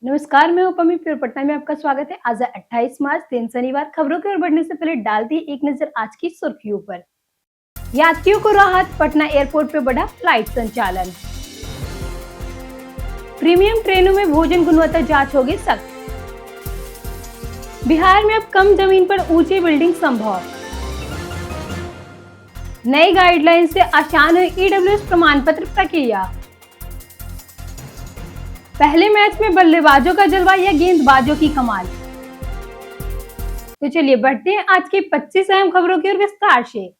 नमस्कार, मैं उपमी प्योर पटना में आपका स्वागत है। आज है 28 मार्च, दिन शनिवार। खबरों की ओर बढ़ने से पहले डालते हैं एक नजर आज की सुर्खियों पर। यात्रियों को राहत, पटना एयरपोर्ट पे बढ़ा फ्लाइट संचालन। प्रीमियम ट्रेनों में भोजन गुणवत्ता जांच होगी सख्त। बिहार में अब कम जमीन पर ऊंची बिल्डिंग संभव। नई गाइडलाइन से आसान है ईडब्ल्यूएस प्रमाण पत्र प्रक्रिया। पहले मैच में बल्लेबाजों का जलवा या गेंदबाजों की कमाल। तो चलिए बढ़ते हैं आज की 25 अहम खबरों की ओर विस्तार से।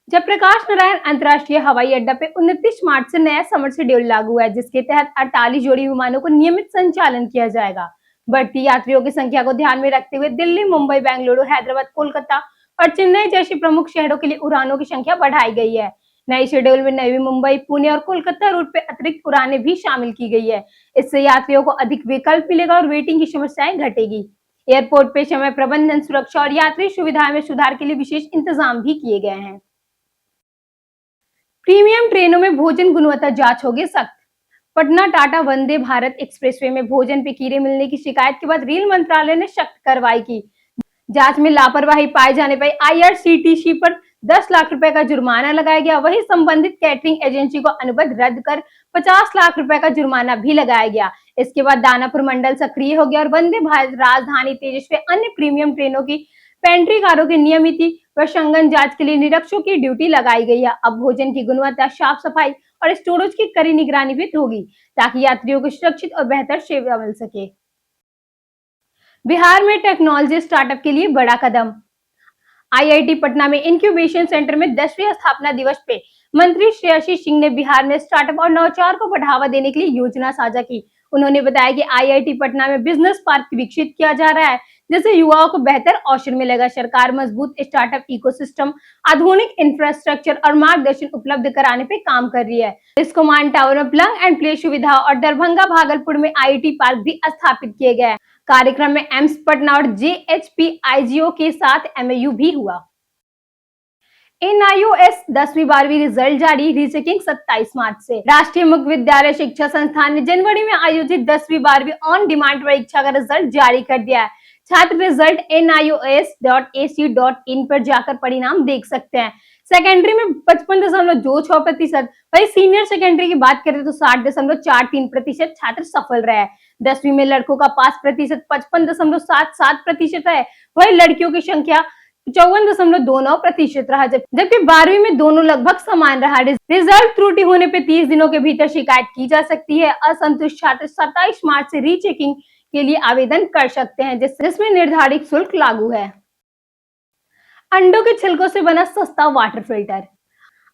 जयप्रकाश नारायण अंतर्राष्ट्रीय हवाई अड्डा पे 29 मार्च से नया समर शेड्यूल लागू हुआ है, जिसके तहत 48 जोड़ी विमानों को नियमित संचालन किया जाएगा। बढ़ती यात्रियों की संख्या को ध्यान में रखते हुए दिल्ली, मुंबई, बेंगलुरु, हैदराबाद, कोलकाता और चेन्नई जैसे प्रमुख शहरों के लिए उड़ानों की संख्या बढ़ाई गई है। नए शेड्यूल में नवी मुंबई, पुणे और कोलकाता रूट पे अतिरिक्त उड़ानें भी शामिल की गई है। इससे यात्रियों को अधिक विकल्प मिलेगा और वेटिंग की समस्याएं घटेगी। एयरपोर्ट पे समय प्रबंधन, सुरक्षा और यात्री सुविधाओं में सुधार के लिए विशेष इंतजाम भी किए गए हैं। प्रीमियम ट्रेनों में भोजन गुणवत्ता जांच होगी सख्त। पटना टाटा वंदे भारत एक्सप्रेसवे में भोजन पे कीड़े मिलने की शिकायत के बाद रेल मंत्रालय ने सख्त कार्रवाई की। जांच में लापरवाही पाए जाने पर आईआरसीटीसी पर 10 लाख रुपए का जुर्माना लगाया गया। वहीं संबंधित कैटरिंग एजेंसी को अनुबंध रद्द कर 50 लाख रुपए का जुर्माना भी लगाया गया। इसके बाद दानापुर मंडल सक्रिय हो गया और वंदे भारत, राजधानी, तेजस्वी अन्य प्रीमियम ट्रेनों की पेंट्री कारों की नियमित प्रसंगन जांच के लिए निरीक्षकों की ड्यूटी लगाई गई है। अब भोजन की गुणवत्ता, साफ सफाई और स्टोरेज की कड़ी निगरानी भी होगी, ताकि यात्रियों को सुरक्षित और बेहतर सेवा मिल सके। बिहार में टेक्नोलॉजी स्टार्टअप के लिए बड़ा कदम। आईआईटी पटना में इंक्यूबेशन सेंटर में 10वीं स्थापना दिवस पे मंत्री श्रेयसी सिंह ने बिहार में स्टार्टअप और नवाचार को बढ़ावा देने के लिए योजना साझा की। उन्होंने बताया कि आईआईटी पटना में बिजनेस पार्क विकसित किया जा रहा है, जिससे युवाओं को बेहतर अवसर मिलेगा। सरकार मजबूत स्टार्टअप इकोसिस्टम, आधुनिक इंफ्रास्ट्रक्चर और मार्गदर्शन उपलब्ध कराने पे काम कर रही है। इस कमांड टावर में प्लग एंड प्ले सुविधा और दरभंगा, भागलपुर में आईटी पार्क भी स्थापित किए गए। कार्यक्रम में एम्स पटना और जेएचपीआईजीओ के साथ एमओयू भी हुआ। एनआईओएस 10वीं-12वीं रिजल्ट जारी, रीचेकिंग 27 मार्च से। राष्ट्रीय मुक्त विद्यालय शिक्षा संस्थान ने जनवरी में आयोजित 10वीं-12वीं ऑन डिमांड परीक्षा का रिजल्ट जारी कर दिया है। छात्र रिजल्ट nios.ac.in पर जाकर परिणाम देख सकते हैं। सेकेंडरी में 55.26%, वही सीनियर सेकेंडरी की बात करें तो 60.43% छात्र सफल रहे। 10वीं में लड़कों का पास प्रतिशत 55.77% है, वही लड़कियों की संख्या 54.29% रहा, जबकि 12वीं में दोनों लगभग समान रहा। रिजल्ट त्रुटि होने पे 30 दिनों के भीतर शिकायत की जा सकती है। असंतुष्ट छात्र 27 मार्च से रीचेकिंग के लिए आवेदन कर सकते हैं, जिसमें निर्धारित शुल्क लागू है। अंडों के छिलकों से बना सस्ता वाटर फिल्टर।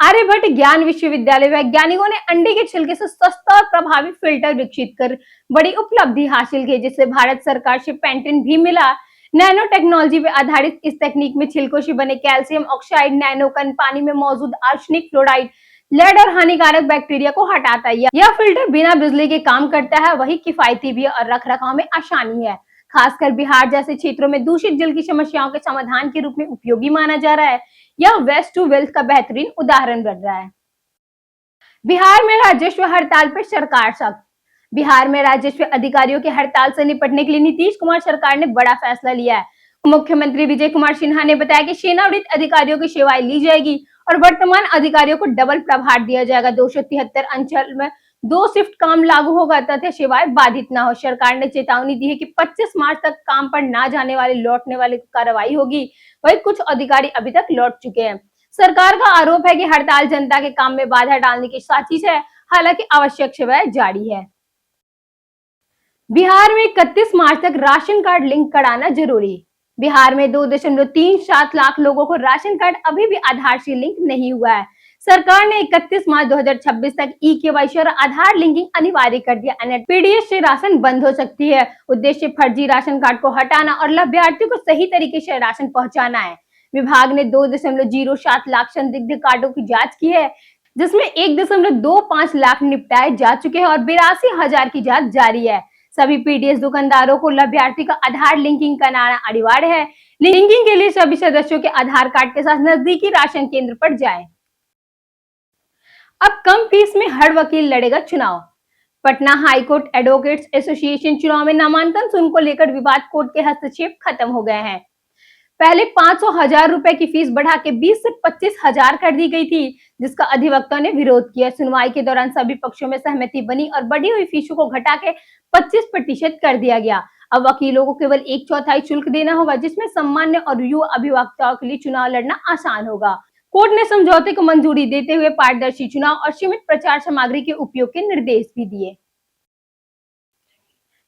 आर्यभट्ट ज्ञान विश्वविद्यालय वैज्ञानिकों ने अंडे के छिलके से सस्ता और प्रभावी फिल्टर विकसित कर बड़ी उपलब्धि हासिल की, जिससे भारत सरकार से पेटेंट भी मिला। नैनो टेक्नोलॉजी पर आधारित इस तकनीक में छिलकों से बने कैल्शियम ऑक्साइड नैनो कण पानी में मौजूद आर्सेनिक, फ्लोराइड, लेड और हानिकारक बैक्टीरिया को हटाता है। यह फिल्टर बिना बिजली के काम करता है, वही किफायती भी और रखरखाव में आसानी है। खासकर बिहार जैसे क्षेत्रों में दूषित जल की समस्याओं के समाधान के रूप में उपयोगी माना जा रहा है। यह वेस्ट टू वेल्थ का बेहतरीन उदाहरण बन रहा है। बिहार में राजस्व हड़ताल पर सरकार सख्त। बिहार में राजस्व अधिकारियों की हड़ताल से निपटने के लिए नीतीश कुमार सरकार ने बड़ा फैसला लिया है। मुख्यमंत्री विजय कुमार सिन्हा ने बताया कि सेनावृत्त अधिकारियों की सेवाएं ली जाएगी और वर्तमान अधिकारियों को डबल प्रभार दिया जाएगा। 273 अंचल में 2 शिफ्ट काम लागू होगा तथा सेवाएं बाधित न हो। सरकार ने चेतावनी दी है कि 25 मार्च तक काम पर न जाने वाले, लौटने वाले की कार्रवाई होगी। वही कुछ अधिकारी अभी तक लौट चुके हैं। सरकार का आरोप है कि हड़ताल जनता के काम में बाधा डालने की साजिश है, हालांकि आवश्यक सेवाएं जारी है। बिहार में 31 मार्च तक राशन कार्ड लिंक कराना जरूरी। बिहार में 2.37 लाख लोगों को राशन कार्ड अभी भी आधार से लिंक नहीं हुआ है। सरकार ने 31 मार्च 2026 तक ई-केवाईसी और आधार लिंकिंग अनिवार्य कर दिया, अन्यथा पीडीएस से राशन बंद हो सकती है। उद्देश्य फर्जी राशन कार्ड को हटाना और लाभार्थियों को सही तरीके से राशन पहुंचाना है। विभाग ने 2.07 लाख संदिग्ध कार्डों की जांच की है, जिसमें 1.25 लाख निपटाए जा चुके हैं और 82,000 की जांच जारी है। सभी पीडीएस दुकानदारों को लाभार्थी का आधार लिंकिंग कराना अनिवार्य है। लिंकिंग के लिए सभी सदस्यों के आधार कार्ड के साथ नजदीकी राशन केंद्र पर जाएं। अब कम फीस में हर वकील लड़ेगा चुनाव। पटना हाईकोर्ट एडवोकेट्स एसोसिएशन चुनाव में नामांकन शुल्क को लेकर विवाद, कोर्ट के हस्तक्षेप खत्म हो गए हैं। पहले 500,000 रुपए की फीस बढ़ा के 20 से 25,000 कर दी गई थी, जिसका अधिवक्ता ने विरोध किया। सुनवाई के दौरान सभी पक्षों में सहमति बनी और बढ़ी हुई फीसों को घटा के 25% कर दिया गया। अब वकीलों को केवल 1/4 शुल्क देना होगा, जिसमें सामान्य और युवा अभिभावकों के लिए चुनाव लड़ना आसान होगा। कोर्ट ने समझौते को मंजूरी देते हुए पारदर्शी चुनाव और सीमित प्रचार सामग्री के उपयोग के निर्देश भी दिए।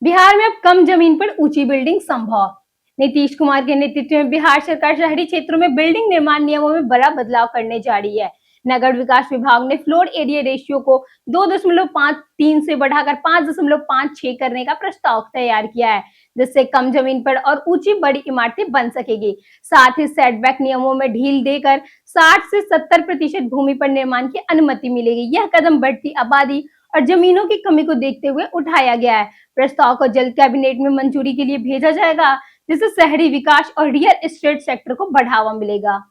बिहार में अब कम जमीन पर ऊंची बिल्डिंग संभव। नीतीश कुमार के नेतृत्व में बिहार सरकार शहरी क्षेत्रों में बिल्डिंग निर्माण नियमों में बड़ा बदलाव करने जा रही है। नगर विकास विभाग ने फ्लोर एरिया रेशियो को 2.53 से बढ़ाकर 5.56 करने का प्रस्ताव तैयार किया है, जिससे कम जमीन पर और ऊंची बड़ी इमारतें बन सकेगी। साथ ही सेटबैक नियमों में ढील देकर 60 से 70% भूमि पर निर्माण की अनुमति मिलेगी। यह कदम बढ़ती आबादी और जमीनों की कमी को देखते हुए उठाया गया है। प्रस्ताव को जल्द कैबिनेट में मंजूरी के लिए भेजा जाएगा, जिससे शहरी विकास और रियल एस्टेट सेक्टर को बढ़ावा मिलेगा।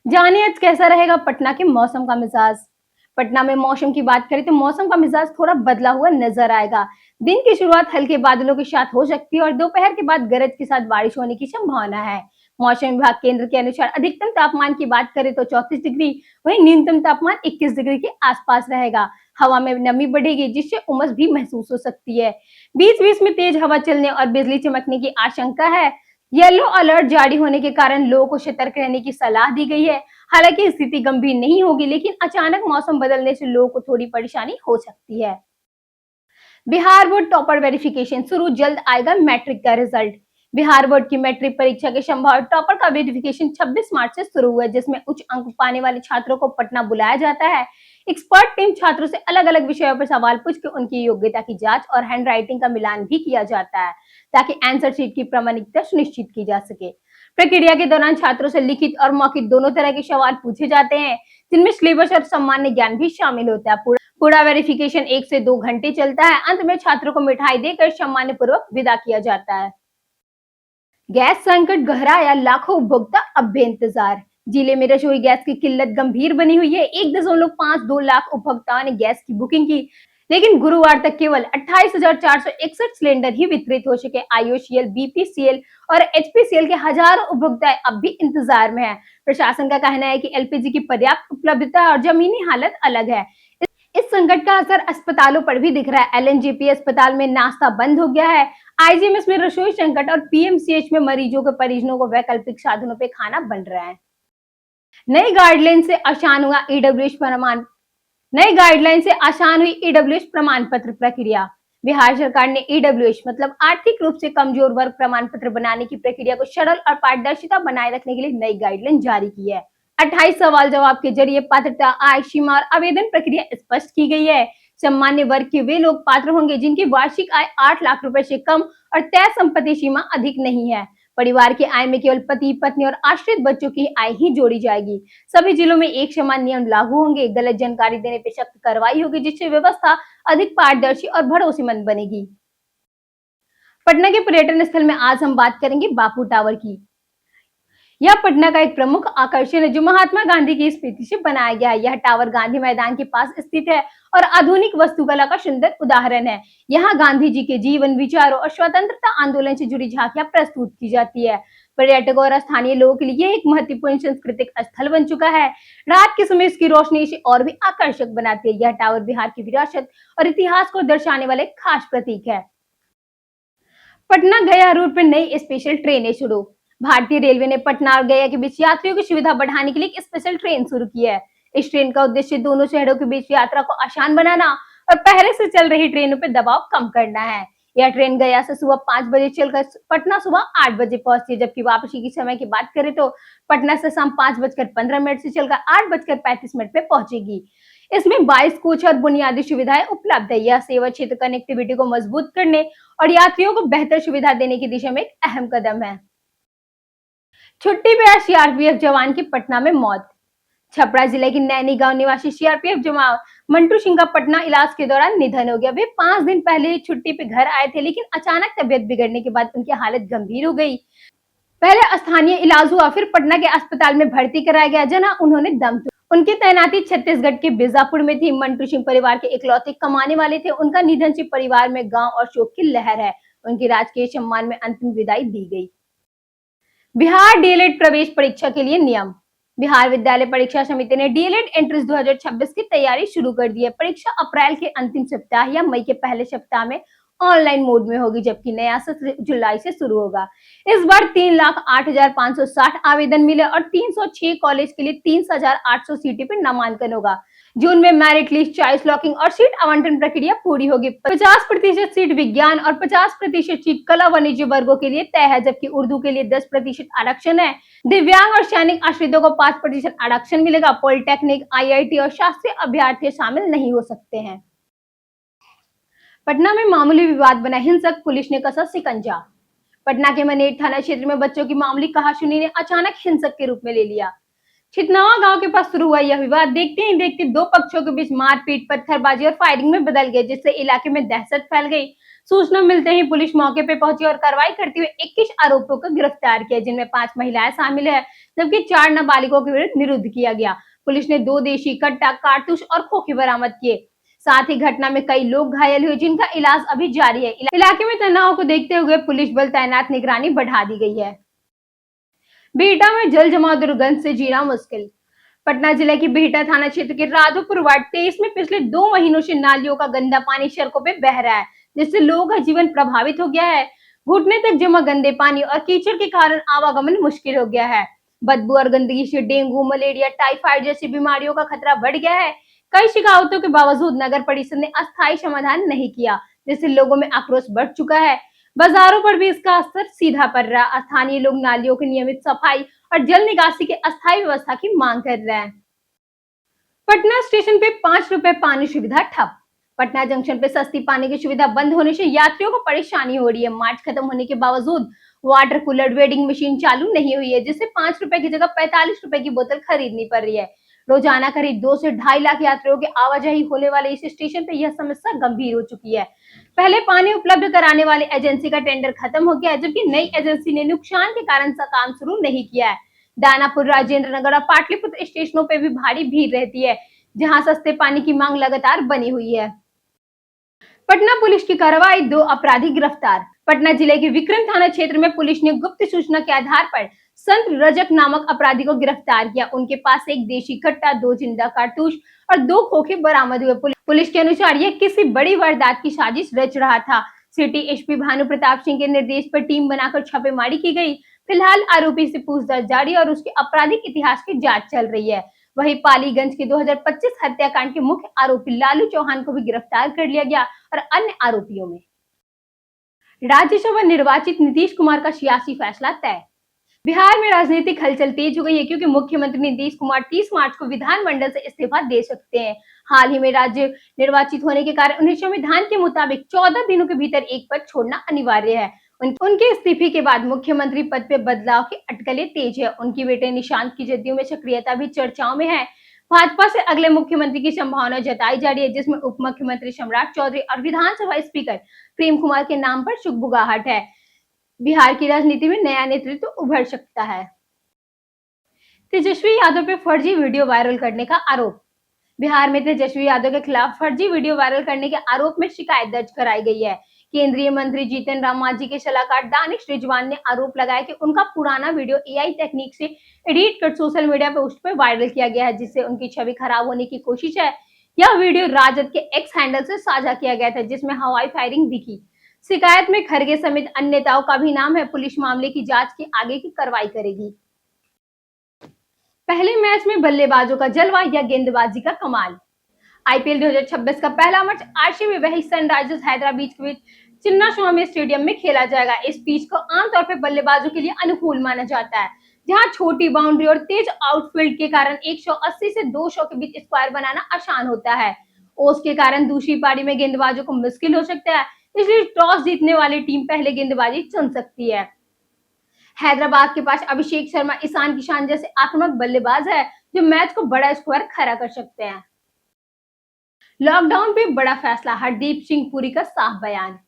जानिए आज कैसा रहेगा पटना के मौसम का मिजाज। पटना में मौसम की बात करें तो मौसम का मिजाज थोड़ा बदला हुआ नजर आएगा। दिन की शुरुआत हल्के बादलों के साथ हो सकती है और दोपहर के बाद गरज के साथ बारिश होने की संभावना है। मौसम विभाग केंद्र के अनुसार अधिकतम तापमान की बात करें तो 34 डिग्री, वहीं न्यूनतम तापमान 21 डिग्री के आसपास रहेगा। हवा में नमी बढ़ेगी, जिससे उमस भी महसूस हो सकती है। बीच बीच में तेज हवा चलने और बिजली चमकने की आशंका है। येलो अलर्ट जारी होने के कारण लोगों को सतर्क रहने की सलाह दी गई है। हालांकि स्थिति गंभीर नहीं होगी, लेकिन अचानक मौसम बदलने से लोगों को थोड़ी परेशानी हो सकती है। बिहार बोर्ड टॉपर वेरिफिकेशन शुरू, जल्द आएगा मैट्रिक का रिजल्ट। बिहार बोर्ड की मैट्रिक परीक्षा के संभावित टॉपर का वेरिफिकेशन 26 मार्च से शुरू हुआ है, जिसमें उच्च अंक पाने वाले छात्रों को पटना बुलाया जाता है। एक्सपर्ट टीम छात्रों से अलग अलग विषयों पर सवाल पूछकर उनकी योग्यता की जांच और हैंडराइटिंग का मिलान भी किया जाता है, ताकि आंसर शीट की प्रामाणिकता सुनिश्चित की जा सके। प्रक्रिया के दौरान छात्रों से लिखित और मौखिक दोनों तरह के सवाल पूछे जाते हैं, जिनमें सिलेबस और सामान्य ज्ञान भी शामिल होता है। पूरा वेरिफिकेशन 1 से 2 घंटे चलता है। अंत में छात्रों को मिठाई देकर सम्मान पूर्वक विदा किया जाता है। गैस संकट गहराया, लाखों उपभोक्ता अब बेइंतजार। जिले में रसोई गैस की किल्लत गंभीर बनी हुई है। 1.52 लाख उपभोक्ताओं ने गैस की बुकिंग की, लेकिन गुरुवार तक केवल 28,461 सिलेंडर ही वितरित हो सके। आईओसीएल, बीपीसीएल और एचपीसीएल के हजारों उपभोक्ता अब भी इंतजार में हैं। प्रशासन का कहना है कि एलपीजी की पर्याप्त उपलब्धता और जमीनी हालत अलग है। इस संकट का असर अस्पतालों पर भी दिख रहा है। एलएनजेपी अस्पताल में नाश्ता बंद हो गया है। आईजीएमएस में रसोई संकट और पीएमसीएच में मरीजों के परिजनों को वैकल्पिक साधनों पे खाना बन रहा है। नई गाइडलाइन से आसान हुआ ईडब्ल्यूएस प्रमाण नई गाइडलाइन से आसान हुई ईडब्ल्यूएस प्रमाण पत्र प्रक्रिया। बिहार सरकार ने ईडब्ल्यूएस मतलब आर्थिक रूप से कमजोर वर्ग प्रमाण पत्र बनाने की प्रक्रिया को सरल और पारदर्शिता बनाए रखने के लिए नई गाइडलाइन जारी की है। 28 सवाल जवाब के जरिए पात्रता, आय सीमा और आवेदन प्रक्रिया स्पष्ट की गई है। सामान्य वर्ग के वे लोग पात्र होंगे जिनकी वार्षिक आय 8 लाख रुपए से कम और तय संपत्ति सीमा अधिक नहीं है। परिवार की आय में केवल पति, पत्नी और आश्रित बच्चों की आय ही जोड़ी जाएगी। सभी जिलों में एक समान नियम लागू होंगे। गलत जानकारी देने पर सख्त कार्रवाई होगी, जिससे व्यवस्था अधिक पारदर्शी और भरोसेमंद बनेगी। पटना के पर्यटन स्थल में आज हम बात करेंगे बापू टावर की। यह पटना का एक प्रमुख आकर्षण है, जो महात्मा गांधी की स्मृति से बनाया गया है। यह टावर गांधी मैदान के पास स्थित है और आधुनिक वास्तुकला का सुंदर उदाहरण है। यहाँ गांधी जी के जीवन, विचारों और स्वतंत्रता आंदोलन से जुड़ी झांकियां प्रस्तुत की जाती है। पर्यटकों और स्थानीय लोगों के लिए यह एक महत्वपूर्ण सांस्कृतिक स्थल बन चुका है। रात के समय इसकी रोशनी इसे और भी आकर्षक बनाती है। यह टावर बिहार की विरासत और इतिहास को दर्शाने वाले खास प्रतीक है। पटना गया रूट पर नई स्पेशल ट्रेनें शुरू। भारतीय रेलवे ने पटना और गया के बीच यात्रियों की सुविधा बढ़ाने के लिए एक स्पेशल ट्रेन शुरू की है। इस ट्रेन का उद्देश्य दोनों शहरों के बीच यात्रा को आसान बनाना और पहले से चल रही ट्रेनों पर दबाव कम करना है। यह ट्रेन गया से सुबह 5 बजे चलकर पटना सुबह 8 बजे पहुंचती है, जबकि वापसी की समय की बात करें तो पटना से शाम 5:15 से चलकर 8:35 पे पहुंचेगी। इसमें 22 कोच और बुनियादी सुविधाएं उपलब्ध है। यह सेवा क्षेत्र कनेक्टिविटी को मजबूत करने और यात्रियों को बेहतर सुविधा देने की दिशा में एक अहम कदम है। छुट्टी पे सीआरपीएफ जवान की पटना में मौत। छपरा जिले के नैनी गांव निवासी सीआरपीएफ जवान मंटू सिंह का पटना इलाज के दौरान निधन हो गया। वे 5 दिन पहले छुट्टी पे घर आए थे, लेकिन अचानक तबियत बिगड़ने के बाद उनकी हालत गंभीर हो गई। पहले स्थानीय इलाज हुआ, फिर पटना के अस्पताल में भर्ती कराया गया, जहां उन्होंने दम तोड़ा। उनकी तैनाती छत्तीसगढ़ के बीजापुर में थी। मंटू सिंह परिवार के इकलौते कमाने वाले थे। उनका निधन से परिवार में गांव और शोक की लहर है। उनकी राजकीय सम्मान में अंतिम विदाई दी गई। बिहार डीएलएड प्रवेश परीक्षा के लिए नियम। बिहार विद्यालय परीक्षा समिति ने डीएलएड एंट्रेंस 2026 की तैयारी शुरू कर दी है। परीक्षा अप्रैल के अंतिम सप्ताह या मई के पहले सप्ताह में ऑनलाइन मोड में होगी, जबकि नया सत्र जुलाई से शुरू होगा। इस बार 3,08,560 आवेदन मिले और 306 कॉलेज के लिए 30,800 सीटें पर नामांकन होगा। जून में मेरिट लिस्ट, चॉइस लॉकिंग और सीट आवंटन प्रक्रिया पूरी होगी। 50% सीट विज्ञान और 50% सीट कला वाणिज्य वर्गों के लिए तय है, जबकि उर्दू के लिए 10% आरक्षण है। दिव्यांग और सैनिक आश्रितों को 5% आरक्षण मिलेगा। पॉलिटेक्निक, आईआईटी और शास्त्रीय अभ्यर्थी शामिल नहीं हो सकते हैं। पटना में मामूली विवाद बना हिंसक, पुलिस ने कसा शिकंजा। पटना के मनेर थाना क्षेत्र में बच्चों की मामूली कहासुनी ने अचानक हिंसक के रूप में ले लिया। छितनावा गांव के पास शुरू हुआ यह विवाद देखते ही देखते दो पक्षों के बीच मारपीट, पत्थरबाजी और फायरिंग में बदल गए, जिससे इलाके में दहशत फैल गई। सूचना मिलते ही पुलिस मौके पर पहुंची और कार्रवाई करते हुए 21 आरोपियों को गिरफ्तार किया, जिनमें 5 महिलाएं शामिल है, जबकि 4 नाबालिगों के विरुद्ध निरुद्ध किया गया। पुलिस ने 2 देशी कट्टा, कारतूस और खोखे बरामद किए। साथ ही घटना में कई लोग घायल हुए, जिनका इलाज अभी जारी है। इलाके में तनाव को देखते हुए पुलिस बल तैनात, निगरानी बढ़ा दी गई है। बिहटा में जल जमाव दुर्गंध से जीना मुश्किल। पटना जिले की बिहटा थाना क्षेत्र के राधोपुर वार्ड 23 में पिछले 2 महीनों से नालियों का गंदा पानी सड़कों पे बह रहा है, जिससे लोगों का जीवन प्रभावित हो गया है। घुटने तक जमा गंदे पानी और कीचड़ के कारण आवागमन मुश्किल हो गया है। बदबू और गंदगी से डेंगू, मलेरिया, टाइफाइड जैसी बीमारियों का खतरा बढ़ गया है। कई शिकायतों के बावजूद नगर परिषद ने अस्थायी समाधान नहीं किया, जिससे लोगों में आक्रोश बढ़ चुका है। बाजारों पर भी इसका असर सीधा पड़ रहा है। स्थानीय लोग नालियों की नियमित सफाई और जल निकासी के अस्थायी व्यवस्था की मांग कर रहे हैं। पटना स्टेशन पे 5 रुपए पानी सुविधा ठप। पटना जंक्शन पे सस्ती पानी की सुविधा बंद होने से यात्रियों को परेशानी हो रही है। मार्च खत्म होने के बावजूद वाटर कूलर वेडिंग मशीन चालू नहीं हुई है, जिससे 5 रुपए की जगह 45 रुपए की बोतल खरीदनी पड़ रही है। रोजाना करीब 2 से 2.5 लाख यात्रियों की आवाजाही होने वाले इस स्टेशन पे यह समस्या गंभीर हो चुकी है। पहले पानी उपलब्ध कराने वाले एजेंसी का टेंडर खत्म हो गया है, जबकि नई एजेंसी ने नुकसान के कारण से काम शुरू नहीं किया है। दानापुर, राजेंद्र नगर और पाटलिपुत्र स्टेशनों पे भी भारी भीड़ रहती है, जहां सस्ते पानी की मांग लगातार बनी हुई है। पटना पुलिस की कार्रवाई, 2 अपराधी गिरफ्तार। पटना जिले के विक्रम थाना क्षेत्र में पुलिस ने गुप्त सूचना के आधार पर संत रजक नामक अपराधी को गिरफ्तार किया। उनके पास एक देशी कट्टा, 2 जिंदा कारतूस और 2 खोखे बरामद हुए। पुलिस के अनुसार यह किसी बड़ी वारदात की साजिश रच रहा था। सिटी एसपी भानु प्रताप सिंह के निर्देश पर टीम बनाकर छापेमारी की गई। फिलहाल आरोपी से पूछताछ जारी और उसके आपराधिक इतिहास की जांच चल रही है। वहीं पालीगंज के 2025 हत्याकांड के मुख्य आरोपी लालू चौहान को भी गिरफ्तार कर लिया गया और अन्य आरोपियों में राज्यसभा निर्वाचित नीतीश कुमार का सियासी फैसला तय। बिहार में राजनीतिक हलचल तेज हो गई है, क्योंकि मुख्यमंत्री नीतीश कुमार 30 मार्च को विधानमंडल से इस्तीफा दे सकते हैं। हाल ही में राज्य निर्वाचित होने के कारण उन्हें संविधान के मुताबिक 14 दिनों के भीतर एक पद छोड़ना अनिवार्य है। उनके इस्तीफे के बाद मुख्यमंत्री पद पे बदलाव की अटकलें तेज है। उनके बेटे निशांत की जदयू में सक्रियता भी चर्चाओं में है। भाजपा से अगले मुख्यमंत्री की संभावना जताई जा रही है, जिसमें उप मुख्यमंत्री सम्राट चौधरी और विधानसभा स्पीकर प्रेम कुमार के नाम पर सुगबुगाहट है। बिहार की राजनीति में नया नेतृत्व उभर सकता है। तेजस्वी यादव पे फर्जी वीडियो वायरल करने का आरोप। बिहार में तेजस्वी यादव के खिलाफ फर्जी वीडियो वायरल करने के आरोप में शिकायत दर्ज कराई गई है। केंद्रीय मंत्री जीतन राम मांझी के सलाहकार दानिश रिजवान ने आरोप लगाया कि उनका पुराना वीडियो एआई तकनीक से एडिट कर सोशल मीडिया पोस्ट पर वायरल किया गया है, जिससे उनकी छवि खराब होने की कोशिश है। यह वीडियो राजद के एक्स हैंडल से साझा किया गया था, जिसमें हवाई फायरिंग दिखी। शिकायत में खरगे समेत अन्य नेताओं का भी नाम है। पुलिस मामले की जांच की आगे की कार्रवाई करेगी। पहले मैच में बल्लेबाजों का जलवा या गेंदबाजी का कमाल। आईपीएल 2026 का पहला मैच आरसीबी वही सनराइजर्स हैदराबाद के बीच चिन्नास्वामी स्टेडियम में खेला जाएगा। इस पिच को आमतौर पर बल्लेबाजों के लिए अनुकूल माना जाता है, जहां छोटी बाउंड्री और तेज आउटफील्ड के कारण 180 से 200 के बीच स्क्वायर बनाना आसान होता है। ओस के कारण दूसरी पारी में गेंदबाजों को मुश्किल हो सकता है, इसलिए टॉस जीतने वाली टीम पहले गेंदबाजी चुन सकती है। हैदराबाद के पास अभिषेक शर्मा, ईशान किशन जैसे आक्रामक बल्लेबाज है, जो मैच को बड़ा स्कोर खड़ा कर सकते हैं। लॉकडाउन पे बड़ा फैसला, हरदीप सिंह पुरी का साफ बयान।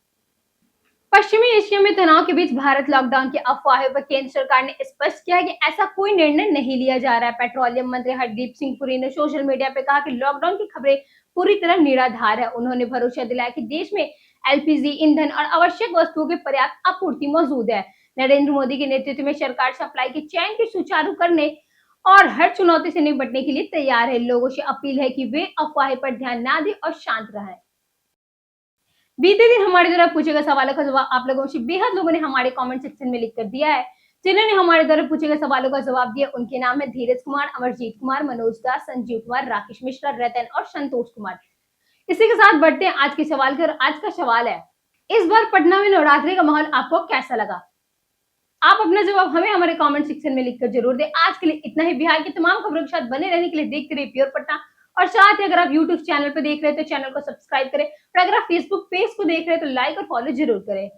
पश्चिमी एशिया में तनाव के बीच भारत लॉकडाउन की अफवाहों पर केंद्र सरकार ने स्पष्ट किया है कि ऐसा कोई निर्णय नहीं लिया जा रहा है। पेट्रोलियम मंत्री हरदीप सिंह पुरी ने सोशल मीडिया पर कहा कि लॉकडाउन की खबरें पूरी तरह निराधार है। उन्होंने भरोसा दिलाया कि देश में एलपीजी, ईंधन और आवश्यक वस्तुओं की पर्याप्त आपूर्ति मौजूद है। नरेंद्र मोदी के नेतृत्व में सरकार सप्लाई की चैन की सुचारू करने और हर चुनौती से निपटने के लिए तैयार है। लोगों से अपील है कि वे अफवाह पर ध्यान न दें और शांत रहें। बीते दिन हमारे द्वारा पूछे गए सवालों का जवाब आप लोगों से बेहद लोगों ने हमारे कमेंट सेक्शन में लिख कर दिया है। जिन्होंने हमारे द्वारा पूछे गए सवालों का जवाब दिया उनके नाम है धीरज कुमार, अमरजीत कुमार, मनोज दास, संजीव कुमार, राकेश मिश्रा, रतन और संतोष कुमार। इसी के साथ बढ़ते हैं आज के सवाल की। आज का सवाल है, इस बार पटना में नवरात्रि का माहौल आपको कैसा लगा? आप अपना जवाब हमें हमारे कमेंट सेक्शन में लिखकर जरूर दें। आज के लिए इतना ही। बिहार की तमाम खबरों के साथ बने रहने के लिए देखते रहिए प्योर पटना। और साथ ही अगर आप यूट्यूब चैनल पर देख रहे हैं तो चैनल को सब्सक्राइब करें, और अगर आप फेसबुक पेज को देख रहे हैं तो लाइक और फॉलो जरूर करें।